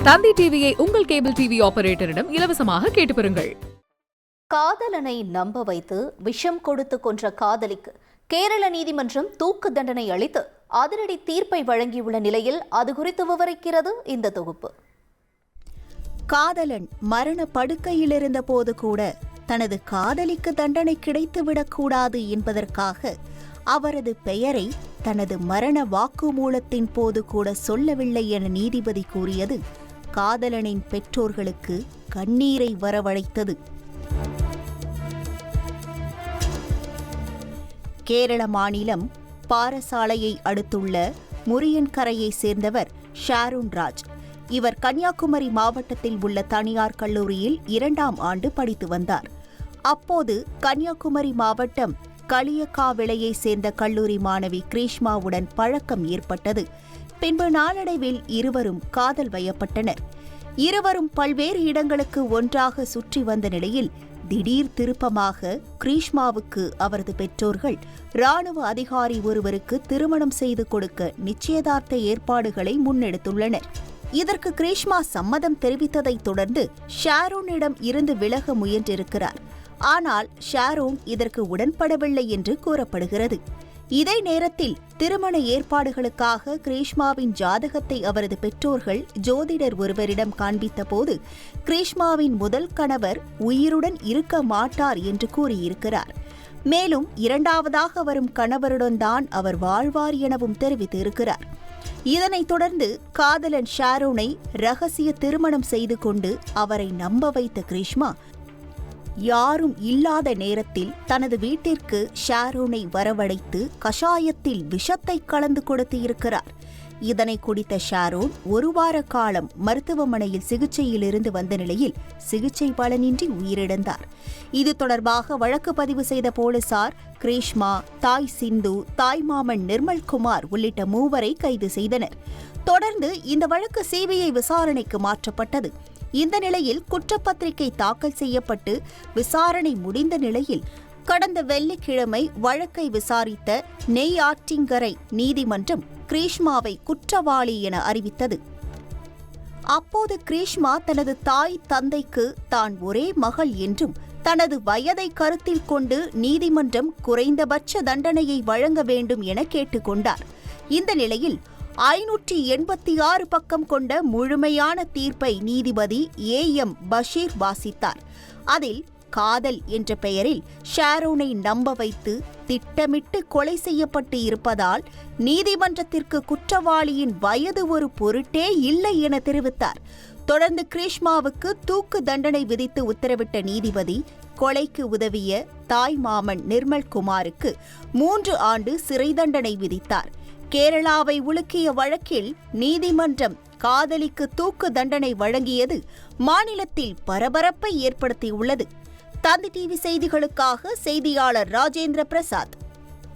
தந்தி டிவியை உங்கள் cable TV ஆபரேட்டரிடம் இலவசமாக கேட்டு பெறுங்கள். காதலனை நம்ப வைத்து விஷம் கொடுத்து கொன்ற காதலிக்கு கேரள நீதிமன்றம் தூக்கு தண்டனை அளித்து அதிரடி தீர்ப்பை வழங்கியுள்ள நிலையில் அது குறித்து விவரிக்கிறது இந்த தொகுப்பு. காதலன் மரண படுக்கையில் இருந்த போது கூட தனது காதலிக்கு தண்டனை கிடைத்துவிடக்கூடாது என்பதற்காக அவரது பெயரை தனது மரண வாக்குமூலத்தின் போது கூட சொல்லவில்லை என நீதிபதி கூறியது காதலனின் பெற்றோர்களுக்கு கண்ணீரை வரவழைத்தது. கேரள மாநிலம் பாரசாலையை அடுத்துள்ள முரியன்கரையை சேர்ந்தவர் ஷாரூன் ராஜ். இவர் கன்னியாகுமரி மாவட்டத்தில் உள்ள தனியார் கல்லூரியில் 2ஆம் ஆண்டு படித்து வந்தார். அப்போது கன்னியாகுமரி மாவட்டம் களியக்காவிளையை சேர்ந்த கல்லூரி மாணவி கிரீஷ்மாவுடன் பழக்கம் ஏற்பட்டது. பின்பு நாளடைவில் இருவரும் காதல் வயப்பட்டனர். இருவரும் பல்வேறு இடங்களுக்கு ஒன்றாக சுற்றி வந்த நிலையில் திடீர் திருப்பமாக கிரீஷ்மாவுக்கு அவரது பெற்றோர்கள் இராணுவ அதிகாரி ஒருவருக்கு திருமணம் செய்து கொடுக்க நிச்சயதார்த்த ஏற்பாடுகளை முன்னெடுத்துள்ளனர். இதற்கு கிரீஷ்மா சம்மதம் தெரிவித்ததைத் தொடர்ந்து ஷாரோனிடம் இருந்து விலக முயன்றிருக்கிறார். ஆனால் ஷாரோன் இதற்கு உடன்படவில்லை என்று கூறப்படுகிறது. இதே நேரத்தில் திருமண ஏற்பாடுகளுக்காக கிரீஷ்மாவின் ஜாதகத்தை அவரது பெற்றோர்கள் ஜோதிடர் ஒருவரிடம் காண்பித்த போது கிரீஷ்மாவின் முதல் கணவர் உயிருடன் இருக்க மாட்டார் என்று கூறியிருக்கிறார். மேலும் 2ஆவதாக வரும் கணவருடன் தான் அவர் வாழ்வார் எனவும் தெரிவித்திருக்கிறார். இதனைத் தொடர்ந்து காதலன் ஷாரோனை ரகசிய திருமணம் செய்து கொண்டு அவரை நம்ப வைத்த கிரீஷ்மா யாரும் இல்லாத நேரத்தில் தனது வீட்டிற்கு ஷாரோனை வரவழைத்து கஷாயத்தில் விஷத்தை கலந்து கொடுத்து இருக்கிறார். இதனை குடித்த ஷாரோன் 1 வார காலம் மருத்துவமனையில் சிகிச்சையில் இருந்து வந்த நிலையில் சிகிச்சை பலனின்றி உயிரிழந்தார். இது தொடர்பாக வழக்கு பதிவு செய்த போலீசார் கிரீஷ்மா, தாய் சிந்து, தாய்மாமன் நிர்மல்குமார் உள்ளிட்ட 3வரை கைது செய்தனர். தொடர்ந்து இந்த வழக்கு சிபிஐ விசாரணைக்கு மாற்றப்பட்டது. இந்த நிலையில் குற்றப்பத்திரிகை தாக்கல் செய்யப்பட்டு விசாரணை முடிந்த நிலையில் கடந்த வெள்ளிக்கிழமை வழக்கை விசாரித்த நெய்யாற்றிங்கரை நீதிமன்றம் கிரீஷ்மாவை குற்றவாளி என அறிவித்தது. அப்போது கிரீஷ்மா தனது தாய் தந்தைக்கு தான் ஒரே மகள் என்றும் தனது வயதை கருத்தில் கொண்டு நீதிமன்றம் குறைந்தபட்ச தண்டனையை வழங்க வேண்டும் என கேட்டுக்கொண்டார். இந்த நிலையில் 586 பக்கம் கொண்ட முழுமையான தீர்ப்பை நீதிபதி AM பஷீர் வாசித்தார். அதில் காதல் என்ற பெயரில் ஷாரோனை நம்ப வைத்து திட்டமிட்டு கொலை செய்யப்பட்டு இருப்பதால் நீதிமன்றத்திற்கு குற்றவாளியின் வயது ஒரு பொருட்டே இல்லை என தெரிவித்தார். தொடர்ந்து கிரீஷ்மாவுக்கு தூக்கு தண்டனை விதித்து உத்தரவிட்ட நீதிபதி கொலைக்கு உதவிய தாய்மாமன் நிர்மல்குமாருக்கு 3 ஆண்டு சிறை தண்டனை விதித்தார். கேரளாவை உலுக்கிய வழக்கில் நீதிமன்றம் காதலிக்கு தூக்கு தண்டனை வழங்கியது மாநிலத்தில் பரபரப்பை ஏற்படுத்தியுள்ளது. தந்தி டிவி செய்திகளுக்காக செய்தியாளர் ராஜேந்திர பிரசாத்.